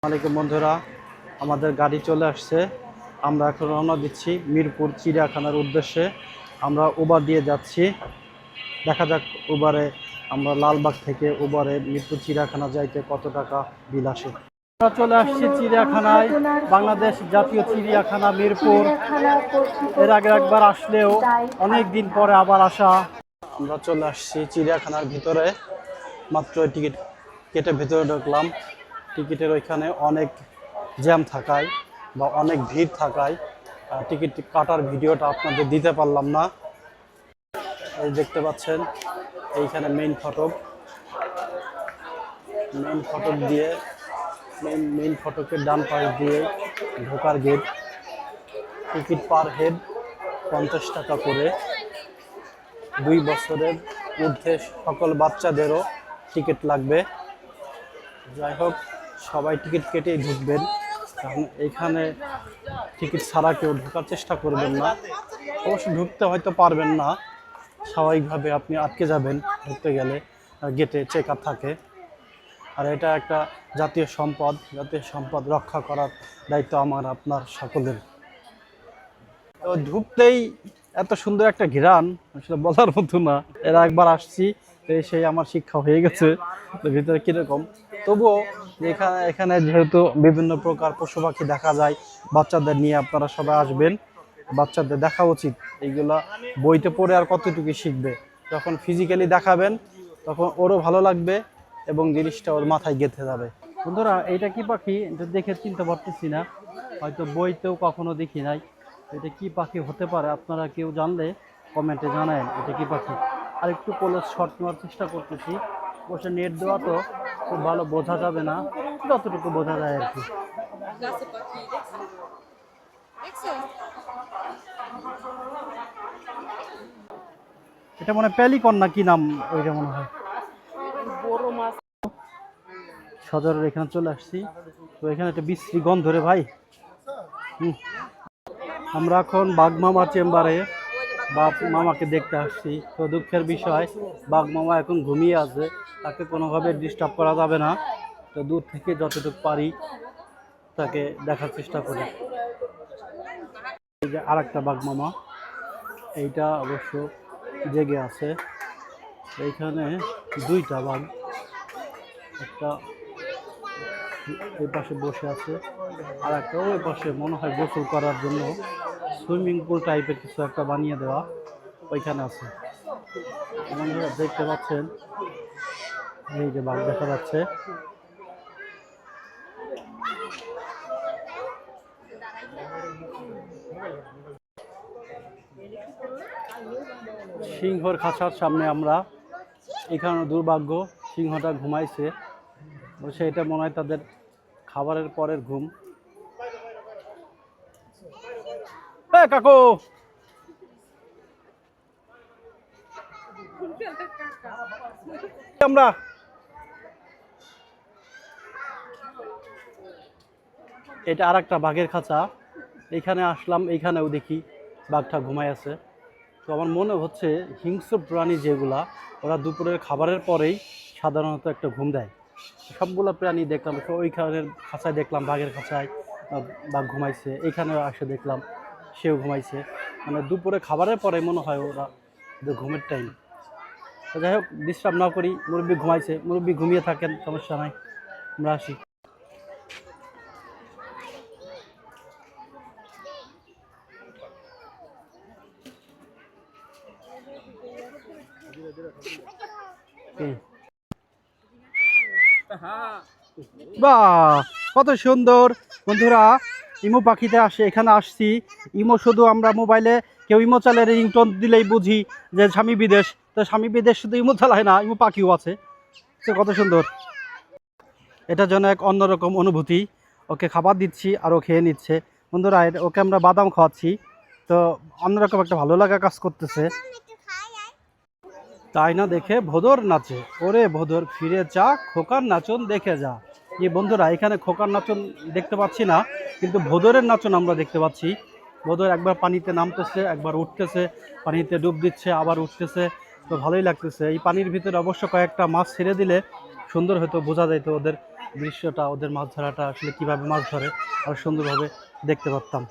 আসসালামু বন্ধুরা, আমাদের গাড়ি চলে আসছে। আমরা এখন রওনা দিচ্ছি মিরপুর চিড়িয়াখানার উদ্দেশ্যে। আমরা উবার দিয়ে যাচ্ছি। দেখা যাক উবারে আমরা লালবাগ থেকে উবারে মিরপুর চিড়িয়াখানা যাইতে কত টাকা বিল আসে। আমরা চলে আসছি চিড়িয়াখানায়, বাংলাদেশ জাতীয় চিড়িয়াখানা মিরপুর। এর আগে একবার আসলেও অনেক দিন পরে আবার আসা। আমরা চলে আসছি চিড়িয়াখানার ভিতরে, মাত্র টিকিট কেটে ভেতরে ঢুকলাম। টিকিটের ওইখানে অনেক জ্যাম থাকায় বা অনেক ভিড় থাকায় টিকিট কাটার ভিডিওটা আপনাদের দিতে পারলাম না। এই দেখতে পাচ্ছেন এইখানে মেইন ফটক দিয়ে মেইন ফটকের ডান পাশ দিয়ে ঢোকার গেট। টিকিট পার হেড 50 টাকা করে। 2 বছরের ঊর্ধ্বে সকল বাচ্চাদেরও টিকিট লাগবে। যাই হোক, সবাই টিকিট কেটেই ঢুকবেন, কারণ এইখানে টিকিট ছাড়া কেউ ঢোকার চেষ্টা করবেন না। অবশ্য ঢুকতে হয়তো পারবেন না, স্বাভাবিকভাবে আপনি আটকে যাবেন ঢুকতে গেলে। গেটে চেকার থাকে। আর এটা একটা জাতীয় সম্পদ রক্ষা করার দায়িত্ব আমার আপনার সকলের। তো ঢুকতেই এত সুন্দর একটা ঘ্রাণ, আসলে বলার মতো না। এর একবার আসছি, সেই আমার শিক্ষা হয়ে গেছে ভিতরে কিরকম। তবুও এখানে যেহেতু বিভিন্ন প্রকার পশু পাখি দেখা যায়, বাচ্চাদের নিয়ে আপনারা সবাই আসবেন। বাচ্চাদের দেখা উচিত। এইগুলা বইতে পড়ে আর কতটুকু শিখবে, যখন ফিজিক্যালি দেখাবেন তখন ওরও ভালো লাগবে এবং জিনিসটা ওর মাথায় গেঁথে যাবে। বন্ধুরা, এইটা কি পাখি এটা দেখে চিনতে পারতেছি না, হয়তো বইতেও কখনো দেখি নাই। এটা কি পাখি হতে পারে, আপনারা কেউ জানলে কমেন্টে জানান এটা কি পাখি। আর একটু ক্লোজ শট নেওয়ার চেষ্টা করতেছি। বসে নেট দেওয়া তো খুব ভালো বোঝা যাবে না, যতটুকু বোঝা যায় আর কি। এটা মনে পেলিকন না কি নাম ওইটা মনে হয়। সজরের এখানে চলে আসছি, তো এখানে একটা বিশ্রী গন্ধ রে ভাই। আমরা এখন বাঘ মামার চেম্বারে বাঘ মামাকে দেখতে আসছি। তো দুঃখের বিষয়, বাঘ মামা এখন ঘুমিয়ে আছে, তাকে কোনোভাবে ডিস্টার্ব করা যাবে না। তো দূর থেকে যতটুকু পারি তাকে দেখার চেষ্টা করি। এই যে আর একটা বাঘ মামা, এইটা অবশ্য জেগে আছে। এইখানে 2টা বাঘ, একটা এই পাশে বসে আছে, আর একটা ওই পাশে মনে হয় গোসল করার জন্য সুইমিং পুল টাইপের কিছু একটা বানিয়ে দেওয়া ওইখানে আছে। দেখতে পাচ্ছেন এই যে বাঘ দেখা যাচ্ছে। সিংহর খাঁচার সামনে আমরা, এখানে দুর্ভাগ্য সিংহটা ঘুমাইছে। অবশ্য এটা মনে হয় তাদের খাবারের পরের ঘুম। কাকু, আমরা এটা আর একটা বাঘের খাঁচা, এখানে আসলাম। এইখানেও দেখি বাঘটা ঘুমাই আছে। তো আমার মনে হচ্ছে হিংস্র প্রাণী যেগুলা, ওরা দুপুরের খাবারের পরেই সাধারণত একটা ঘুম দেয়। সবগুলো প্রাণী দেখলাম, ওইখানের খাঁচায় দেখলাম বাঘের খাঁচায় বাঘ ঘুমাইছে, এইখানেও আসে দেখলাম সেও ঘুমাইছে। মানে দুপুরে খাবারের পরে মনে হয় ওরা ঘুমের টাইম। তো যাই হোক, ডিস্টার্ব না করি। মুরব্বি ঘুমাইছে, মুরব্বি ঘুমিয়ে থাকেন, সমস্যা নাই, আমরা আসি। বাহ, কত সুন্দর বন্ধুরা। ইমো পাখিতে আসে, এখানে আসছি। ইমো শুধু আমরা মোবাইলে কেউ ইমো চালে রিংটোন দিলেই বুঝি যে স্বামী বিদেশ। তো স্বামী বিদেশ শুধু ইমো চালায় না, ইমো পাখিও আছে। তো কত সুন্দর, এটার জন্য এক অন্যরকম অনুভূতি। ওকে খাবার দিচ্ছি আর ও খেয়ে নিচ্ছে। বন্ধুরা, ওকে আমরা বাদাম খাওয়াচ্ছি, তো অন্যরকম একটা ভালো লাগা কাজ করতেছে। তাই না দেখে ভোদর নাচে, ওরে ভোদর ফিরে যা, খোকার নাচন দেখে যা। এই বন্ধুরা, এখানে খোকার নাচন দেখতে পাচ্ছি না, কিন্তু ভোদরের নাচন আমরা দেখতে পাচ্ছি। ভোদর একবার পানিতে নামতেছে, একবার উঠতেছে, পানিতে ডুব দিচ্ছে, আবার উঠতেছে। তো ভালোই লাগতেছে। এই পানির ভিতরে অবশ্য কয়েকটা মাছ ছেড়ে দিলে সুন্দর হতো, বোঝা যাইতো ওদের দৃশ্যটা, ওদের মাছ ধরাটা আসলে কিভাবে মাছ ধরে আর সুন্দরভাবে দেখতে পারতাম।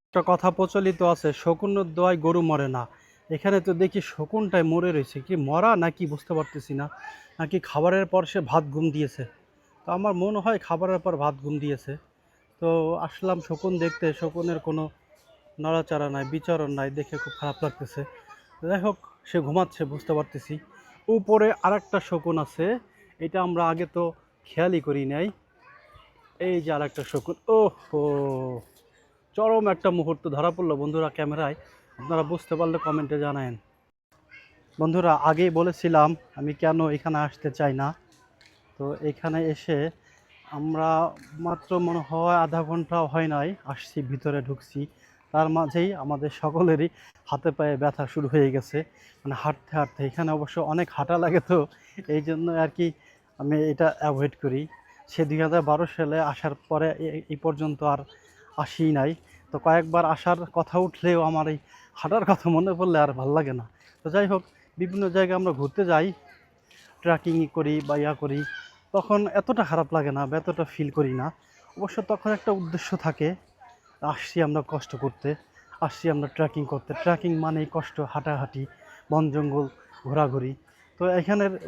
একটা কথা প্রচলিত আছে, শকুনের দোয়ায় গরু মরে না। এখানে তো দেখি শকুনটাই মরে রয়েছে, কি মরা নাকি বুঝতে পারতেছি না, নাকি খাবারের পর সে ভাত ঘুম দিয়েছে। তো আমার মনে হয় খাবারের পর ভাত ঘুম দিয়েছে। তো আসলাম শকুন দেখতে, শকুনের কোনো নড়াচড়া নাই, বিচরণ নাই, দেখে খুব খারাপ লাগতেছে। যাই হোক, সে ঘুমাচ্ছে বুঝতে পারতেছি। উপরে আরেকটা শকুন আছে, এটা আমরা আগে তো খেয়ালই করি নাই। এই যে আরেকটা শকুন, ও হো, চরম একটা মুহূর্ত ধরা পড়লো বন্ধুরা ক্যামেরায়। আপনারা বুঝতে পারলে কমেন্টে জানায়েন। বন্ধুরা, আগেই বলেছিলাম আমি কেন এখানে আসতে চাই না। তো এখানে এসে আমরা মাত্র মনে হয় আধা ঘন্টাও হয় নাই আসছি, ভিতরে ঢুকছি, তার মাঝেই আমাদের সকলেরই হাতে পায়ে ব্যথা শুরু হয়ে গেছে, মানে হাঁটতে হাঁটতে। এখানে অবশ্য অনেক হাঁটা লাগে, তো এই জন্য আর কি আমি এটা অ্যাভয়েড করি। সে 2012 সালে আসার পরে এই পর্যন্ত আর আসি নাই। তো কয়েকবার আসার কথা উঠলেও আমার এই হাঁটার কথা মনে পড়লে আর ভাল লাগে না। তো যাই হোক, বিভিন্ন জায়গায় আমরা ঘুরতে যাই, ট্রেকিং করি বা ইয়া করি, তখন এতটা খারাপ লাগে না বা এতটা ফিল করি না। অবশ্য তখন একটা উদ্দেশ্য থাকে, আসছি আমরা কষ্ট করতে, আসছি আমরা ট্রেকিং করতে। ট্রেকিং মানেই কষ্ট, হাঁটাহাঁটি, বন জঙ্গল, ঘোরাঘুরি। তো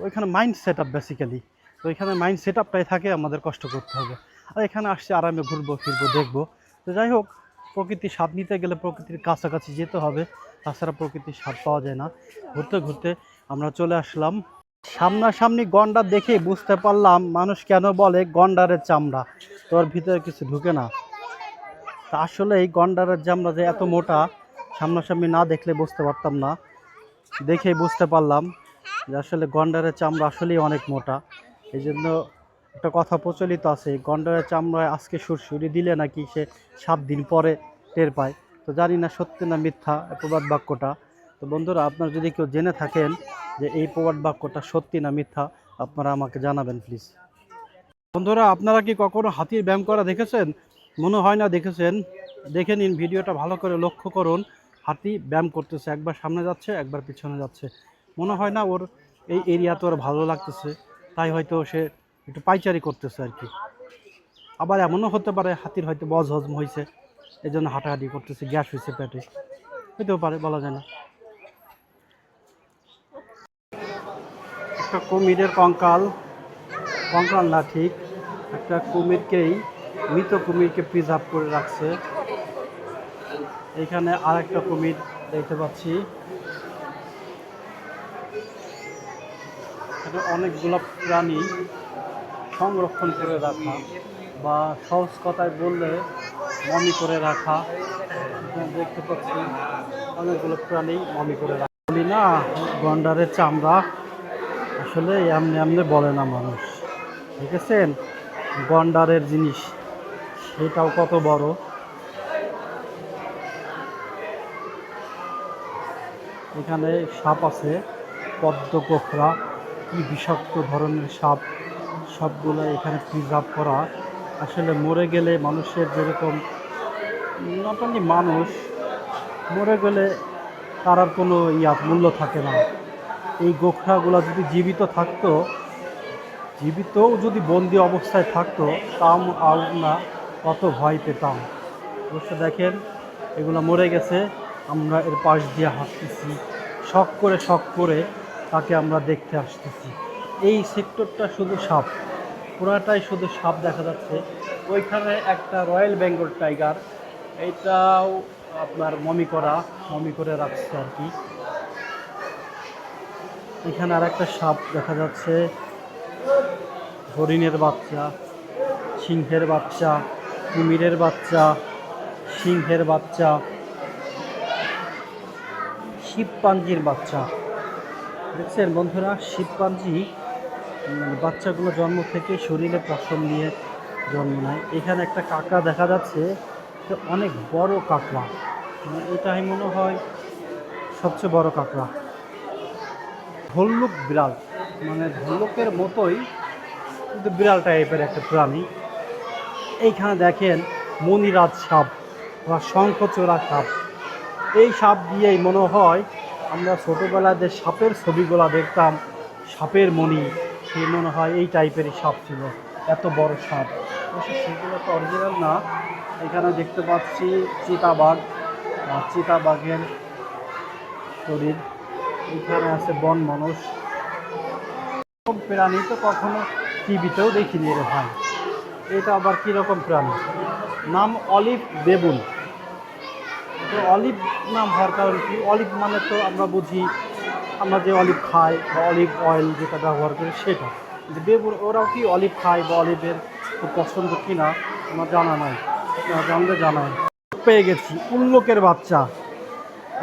ওইখানে মাইন্ড সেট আপ বেসিক্যালি। তো এখানে মাইন্ড সেট আপটাই থাকে আমাদের কষ্ট করতে হবে। আর এখানে আসছি আরামে ঘুরবো ফিরবো দেখবো। তো যাই হোক, প্রকৃতির স্বাদ নিতে গেলে প্রকৃতির কাছাকাছি যেতে হবে, তাছাড়া প্রকৃতির স্বাদ পাওয়া যায় না। ঘুরতে ঘুরতে আমরা চলে আসলাম। সামনাসামনি গন্ডার দেখে বুঝতে পারলাম মানুষ কেন বলে গন্ডারের চামড়া। তোর ভিতরে কিছু ঢুকে না। তা আসলে এই গন্ডারের চামড়া যে এত মোটা, সামনাসামনি না দেখলে বুঝতে পারতাম না, দেখেই বুঝতে পারলাম যে আসলে গন্ডারের চামড়া আসলেই অনেক মোটা। এই জন্য একটা কথা প্রচলিত আছে, গন্ডারের চামড়ায় আজকে সুরসুরি দিলে নাকি সে 7 দিন পরে টের পায়। তো জানি না সত্যি না মিথ্যা প্রবাদ বাক্যটা। তো বন্ধুরা, আপনারা যদি কেউ জেনে থাকেন যে এই প্রবাদ বাক্যটা সত্যি না মিথ্যা, আপনারা আমাকে জানাবেন প্লিজ। বন্ধুরা, আপনারা কি কখনো হাতির ব্যায়াম করা দেখেছেন? মনে হয় না দেখেছেন। দেখে নিন, ভিডিওটা ভালো করে লক্ষ্য করুন। হাতি ব্যায়াম করতেছে, একবার সামনে যাচ্ছে একবার পিছনে যাচ্ছে। মনে হয় না ওর এই এরিয়াতে ওর ভালো লাগতেছে, তাই হয়তো সে একটু পাইচারি করতেছে আর কি। আবার এমনও হতে পারে হাতির হয়তো বদহজম হয়েছে, এই জন্য হাঁটাহাঁটি করতেছে, গ্যাস হয়েছে পেটে, হইতেও পারে, বলা যায় না। একটা কুমিরের কঙ্কাল, কঙ্কাল না ঠিক, একটা কুমিরকেই, মৃত কুমিরকে প্রিজার্ভ করে রাখছে। এখানে আরেকটা কুমির দেখতে পাচ্ছি। এটা অনেকগুলো প্রাণী সংরক্ষণ করে রাখা, বা সহজ কথায় বললে মমি করে রাখা। এখানে দেখতে পাচ্ছি অনেকগুলো প্রাণী মমি করে রাখা। বলি না, গন্ডারের চামড়া আসলে এমনি এমনি বলে না মানুষ, দেখেছেন? গন্ডারের জিনিস সেটাও কত বড়। এখানে সাপ আছে, পদ্ম গোখরা, কি বিষাক্ত ধরনের সাপ, সবগুলো এখানে প্রিজার্ভ করা। আসলে মরে গেলে মানুষের যেরকম, নট অনলি মানুষ, মরে গেলে তার আর কোনো মূল্য থাকে না। এই গোখরাগুলো যদি জীবিত থাকতো, জীবিতও যদি বন্দি অবস্থায় থাকতো, তাও আমরা কত ভয় পেতাম। অবশ্য দেখেন, এগুলো মরে গেছে, আমরা এর পাশ দিয়ে হাঁটতেছি, শখ করে তাকে আমরা দেখতে আসতেছি। এই সেক্টরটা শুধু সাপ, পুরাটাই শুধু সাপ দেখা যাচ্ছে। ওইখানে একটা রয়্যাল বেঙ্গল টাইগার, এইটাও আপনার মমি করে রাখছে আর কি। এখানে আর একটা সাপ দেখা যাচ্ছে, হরিণের বাচ্চা, সিংহের বাচ্চা, কুমিরের বাচ্চা, সিংহের বাচ্চা, শিবপাঞ্জির বাচ্চা। দেখছেন বন্ধুরা, শিবপাঞ্জি বাচ্চাগুলো জন্ম থেকে শরীরে পশম নিয়ে জন্ম নেয়। এখানে একটা কাঁকড়া দেখা যাচ্ছে, অনেক বড় কাঁকড়া, এটাই মনে হয় সবচেয়ে বড় কাঁকড়া। ভল্লুক বিড়াল, মানে ভল্লুকের মতোই কিন্তু বিড়াল টাইপের একটা প্রাণী। এইখানে দেখেন মণিরাজ সাপ বা শঙ্খচূড়া সাপ। এই সাপ দিয়েই মনে হয় আমরা ছোটোবেলায় যে সাপের ছবিগুলো দেখতাম, সাপের মণি, সেই মনে হয় এই টাইপেরই সাপ ছিল। এত বড় সাপ। অবশ্য সেগুলো তো অরিজিনাল না। এখানে দেখতে পাচ্ছি চিতাবাঘ, চিতাবাঘের শরীর। এখানে আছে বন মানুষ। প্রাণী তো কখনো টিভিতেও দেখিনি রে ভাই। এটা আবার কীরকম প্রাণী? নাম অলিভ বেবুন। তো অলিভ নাম হওয়ার কারণ কি? অলিভ মানে তো আমরা বুঝি, আমরা যে অলিভ খাই বা অলিভ অয়েল যেটা ব্যবহার করি সেটা। যে বেবুন ওরাও কি অলিভ খায় বা অলিভের খুব পছন্দ কিনা আমার জানা নাই, জানলে জানাই। পেয়ে গেছি উল্লুকের বাচ্চা।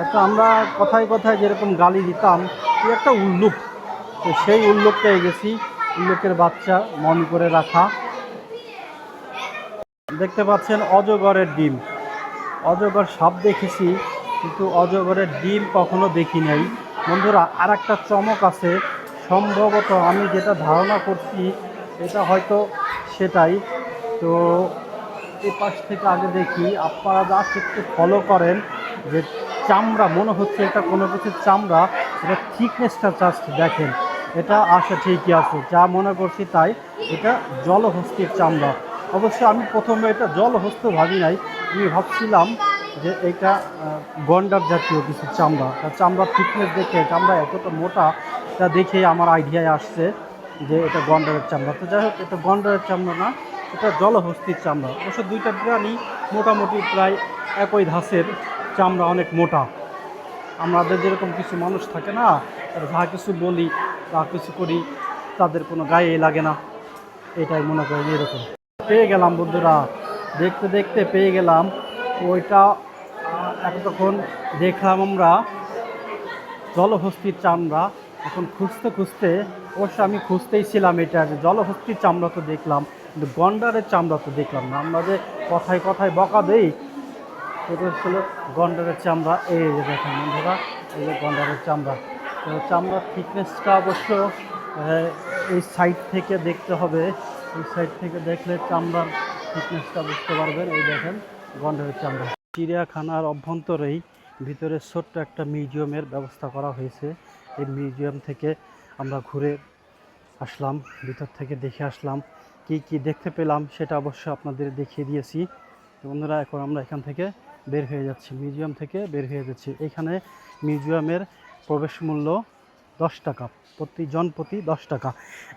একটা আমরা কথায় কথায় যেরকম গালি দিতাম, কি একটা উল্লুক, তো সেই উল্লুক পেয়ে গেছি। উল্লুকের বাচ্চা মন করে রাখা। দেখতে পাচ্ছেন অজগরের ডিম। অজগর সাপ দেখেছি, কিন্তু অজগরের ডিম কখনো দেখি নাই। বন্ধুরা, আর একটা চমক আছে। সম্ভবত আমি যেটা ধারণা করছি এটা হয়তো সেটাই। তো এই পাশ থেকে আগে দেখি, আপনারা জাস্ট একটু ফলো করেন যে চামড়া মনে হচ্ছে এটা কোনো কিছুর চামড়া। এটা থিকনেসটা জাস্ট দেখেন, এটা আসে ঠিকই আছে, যা মনে করছি তাই। এটা জলহস্তির চামড়া। অবশ্য আমি প্রথমে এটা জলহস্ত ভাবি নাই, আমি ভাবছিলাম যে এটা গন্ডার জাতীয় কিছু চামড়া। তার চামড়ার থিকনেস দেখে, চামড়া এতটা মোটা, তা দেখে আমার আইডিয়ায় আসছে যে এটা গন্ডারের চামড়া। তো যাই হোক, এটা গন্ডারের চামড়া না, এটা জলহস্তির চামড়া। অবশ্য দুইটা প্রাণী মোটামুটি প্রায় একই ধাঁচের, চামড়া অনেক মোটা। আমাদের যেরকম কিছু মানুষ থাকে না, যা কিছু বলি যা কিছু করি তাদের কোনো গায়ে লাগে না, এটাই মনে করেন এরকম। পেয়ে গেলাম বন্ধুরা, দেখতে দেখতে পেয়ে গেলাম। ওইটা তখন দেখলাম আমরা জলহস্তির চামড়া। এখন খুঁজতে খুঁজতে, অবশ্য আমি খুঁজতেই ছিলাম এটা, যে জলহস্তির চামড়া তো দেখলাম, কিন্তু গন্ডারের চামড়া তো দেখলাম না। আমরা যে কথায় কথায় বকা দেই, এটা হচ্ছিল গন্ডারের চামড়া। এই যে দেখেন বন্ধুরা, এই যে গন্ডারের চামড়া। তো চামড়ার থিকনেসটা অবশ্য এই সাইড থেকে দেখতে হবে। এই সাইড থেকে দেখলে চামড়ার থিকনেসটা বুঝতে পারবেন। এই দেখেন গন্ডারের চামড়া। চিড়িয়াখানার অভ্যন্তরেই ভিতরে ছোট্ট একটা মিউজিয়ামের ব্যবস্থা করা হয়েছে। এই মিউজিয়াম থেকে আমরা ঘুরে আসলাম, ভিতর থেকে দেখে আসলাম। কি কি দেখতে পেলাম সেটা অবশ্য আপনাদের দেখিয়ে দিয়েছি। বন্ধুরা, এখন আমরা এখান থেকে বের হয়ে যাচ্ছি, মিউজিয়াম থেকে বের হয়ে যাচ্ছি। এখানে মিউজিয়ামের প্রবেশ মূল্য 10 টাকা, প্রতি 10 টাকা।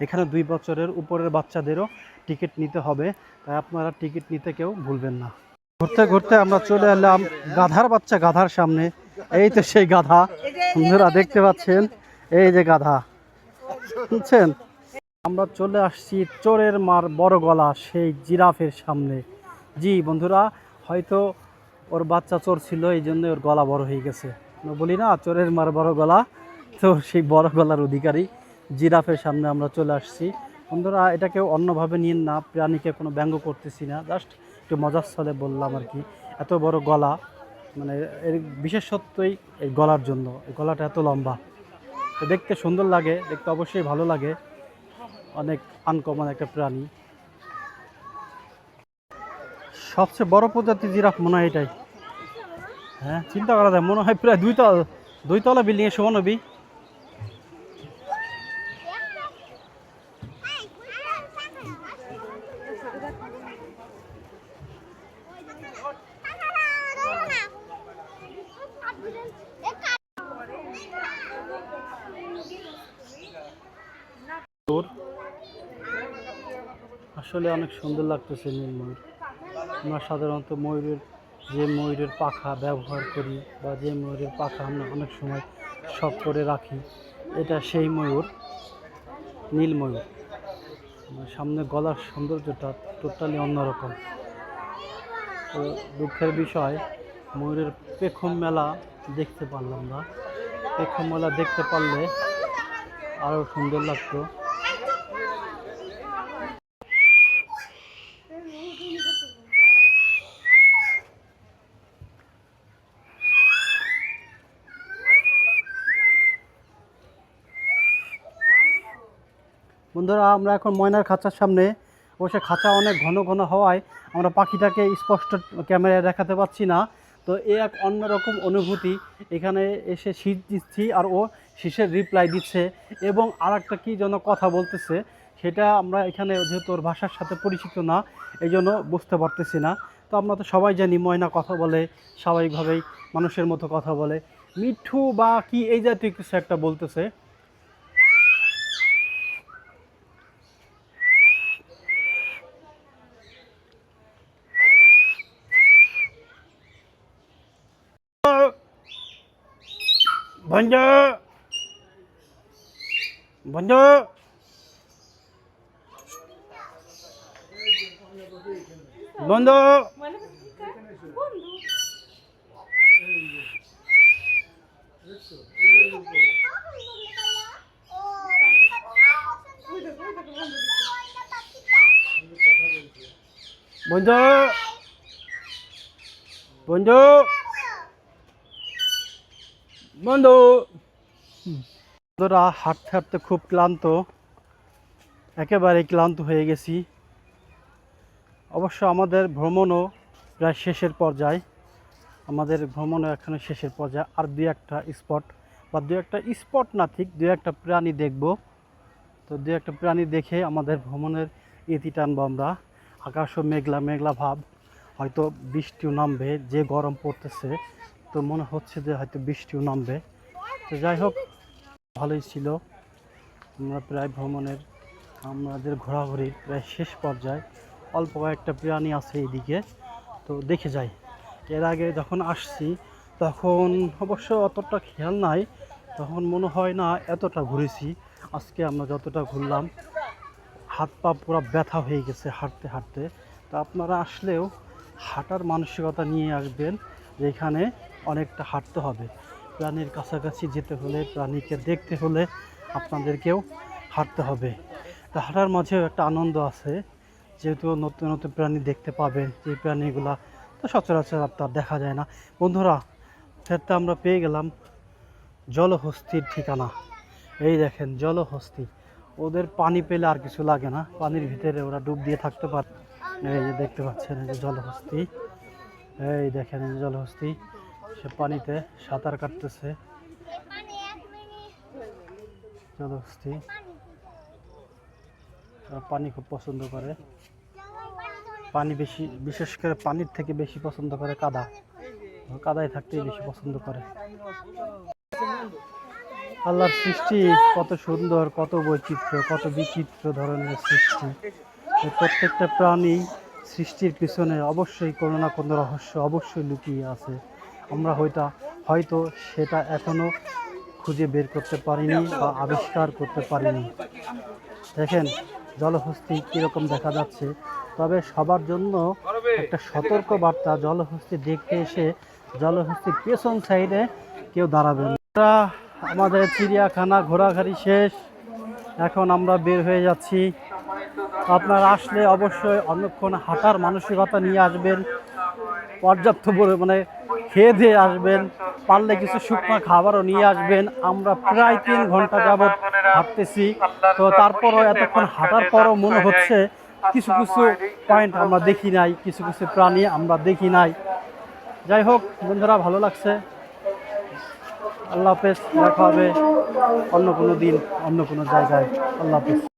এখানে 2 বছরের উপরের বাচ্চাদেরও টিকিট নিতে হবে, তাই আপনারা টিকিট নিতে কেউ ভুলবেন না। ঘুরতে ঘুরতে আমরা চলে এলাম গাধার বাচ্চা গাধার সামনে। এই তো সেই গাধা, বন্ধুরা দেখতে পাচ্ছেন, এই যে গাধা, বুঝছেন। আমরা চলে আসছি চোরের মার বড় গলা সেই জিরাফের সামনে। জি বন্ধুরা, হয়তো ওর বাচ্চা চোর ছিল, এই জন্য ওর গলা বড় হয়ে গেছে। বলি না চোরের মার বড় গলা, তো সেই বড় গলার অধিকারী জিরাফের সামনে আমরা চলে আসছি। বন্ধুরা, এটাকেও অন্যভাবে নিন না, প্রাণীকে কোনো ব্যঙ্গ করতেছি না, জাস্ট একটু মজার ছলে বললাম আর কি। এত বড় গলা, মানে এর বিশেষত্বই এই গলার জন্য। এই গলাটা এত লম্বা, তো দেখতে সুন্দর লাগে, দেখতে অবশ্যই ভালো লাগে। অনেক আনকমন একটা প্রাণী। সবচেয়ে বড় প্রজাতির জিরাফ মনে হয় এটাই। হ্যাঁ, চিন্তা করা যায়, মনে হয় প্রায় 2 তলা বিল্ডিংয়ের সমান হবে। আসলে অনেক সুন্দর লাগতেছে নীল ময়ূর। আমরা সাধারণত ময়ূরের পাখা ব্যবহার করি, বা যে ময়ূরের পাখা আমরা অনেক সময় শখ করে রাখি, এটা সেই ময়ূর, নীল ময়ূর। সামনে গলার সৌন্দর্যটা টোটালি অন্যরকম। তো দুঃখের বিষয়, ময়ূরের পেখম মেলা দেখতে পারলাম না। পেখম মেলা দেখতে পারলে আরও সুন্দর লাগতো। বন্ধুরা, আমরা এখন ময়নার খাঁচার সামনে। অবশ্যই খাঁচা অনেক ঘন ঘন হওয়ায় আমরা পাখিটাকে স্পষ্ট ক্যামেরায় দেখাতে পাচ্ছি না। তো এক অন্যরকম অনুভূতি। এখানে এসে শীষ দিচ্ছি আর ও শীষের রিপ্লাই দিচ্ছে, এবং আর একটা কী যেন কথা বলতেছে, সেটা আমরা এখানে যেহেতু ওর ভাষার সাথে পরিচিত না, এই জন্য বুঝতে পারতেছি না। তো আমরা তো সবাই জানি ময়না কথা বলে, স্বাভাবিকভাবেই মানুষের মতো কথা বলে। মিঠু বা কি এই জাতীয় কিছু একটা বলতেছে। বন্ধু, বন্ধু, বন্ধু, বন্ধু, বন্ধু, বন্ধু। বন্ধুরা, হাঁটতে হাঁটতে খুব ক্লান্ত, একেবারে ক্লান্ত হয়ে গেছি। অবশ্য আমাদের ভ্রমণও প্রায় শেষের পর্যায়ে, শেষের পর্যায়ে। আর দুই একটা স্পট, বা দু একটা স্পট না, ঠিক দু একটা প্রাণী দেখব। তো দু একটা প্রাণী দেখে আমাদের ভ্রমণের ইতি টানবো আমরা। আকাশও মেঘলা মেঘলা ভাব, হয়তো বৃষ্টিও নামবে, যে গরম পড়তেছে তো মনে হচ্ছে যে হয়তো বৃষ্টিও নামবে। তো যাই হোক, ভালোই ছিল। আমরা প্রায় ভ্রমণের, আমাদের ঘোরাঘুরির প্রায় শেষ পর্যায়ে। অল্প কয়েকটা প্রাণী আছে এইদিকে, তো দেখে যাই। এর আগে যখন আসছি তখন অবশ্য অতটা খেয়াল নাই, তখন মনে হয় না এতটা ঘুরেছি। আজকে আমরা যতটা ঘুরলাম, হাত পা পুরো ব্যথা হয়ে গেছে হাঁটতে হাঁটতে। তো আপনারা আসলেও হাঁটার মানসিকতা নিয়ে আসবেন, যে এখানে অনেকটা হাঁটতে হবে। প্রাণীর কাছাকাছি যেতে হলে, প্রাণীকে দেখতে হলে আপনাদেরকেও হাঁটতে হবে। তো হাঁটার মাঝেও একটা আনন্দ আছে, যেহেতু নতুন নতুন প্রাণী দেখতে পাবেন, যে প্রাণীগুলা তো সচরাচর আপনার দেখা যায় না। বন্ধুরা, সেটা আমরা পেয়ে গেলাম জলহস্তির ঠিকানা। এই দেখেন জলহস্তি, ওদের পানি পেলে আর কিছু লাগে না, পানির ভিতরে ওরা ডুব দিয়ে থাকতে পারে। এই যে দেখতে পাচ্ছেন, এই যে জলহস্তি, এই দেখেন এই যে জলহস্তি, সে পানিতে সাঁতার কাটতেছে। জলহস্তি পানি খুব পছন্দ করে, পানি বেশি, বিশেষ করে পানির থেকে বেশি পছন্দ করে কাদা, কাদায় থাকতেই বেশি পছন্দ করে। আল্লাহর সৃষ্টি কত সুন্দর, কত বৈচিত্র্য, কত বিচিত্র ধরনের সৃষ্টি। প্রত্যেকটা প্রাণী সৃষ্টির পিছনে অবশ্যই কোনো না কোনো রহস্য অবশ্যই লুকিয়ে আছে। আমরা হয়তো সেটা এখনও খুঁজে বের করতে পারিনি বা আবিষ্কার করতে পারিনি। দেখেন জলহস্তি কীরকম দেখা যাচ্ছে। তবে সবার জন্য একটা সতর্ক বার্তা, জলহস্তি দেখতে এসে জলহস্তির পেছন সাইডে কেউ দাঁড়াবেন। আমাদের চিড়িয়াখানা ঘোরাঘুরি শেষ, এখন আমরা বের হয়ে যাচ্ছি। আপনারা আসলে অবশ্যই অনেকক্ষণ হাঁটার মানসিকতা নিয়ে আসবেন, পর্যাপ্ত পরিমাণে খেয়ে দিয়ে আসবেন, পারলে কিছু শুকনো খাবারও নিয়ে আসবেন। আমরা প্রায় 3 ঘন্টা যাবৎ হাঁটতেছি, তো তারপরও এতক্ষণ হাঁটার পরও মনে হচ্ছে কিছু কিছু পয়েন্ট আমরা দেখি নাই, কিছু কিছু প্রাণী আমরা দেখি নাই। যাই হোক বন্ধুরা, ভালো লাগছে। আল্লাহ হাফেজ, দেখা হবে অন্য কোনো দিন, অন্য কোনো জায়গায়। আল্লাহ হাফেজ।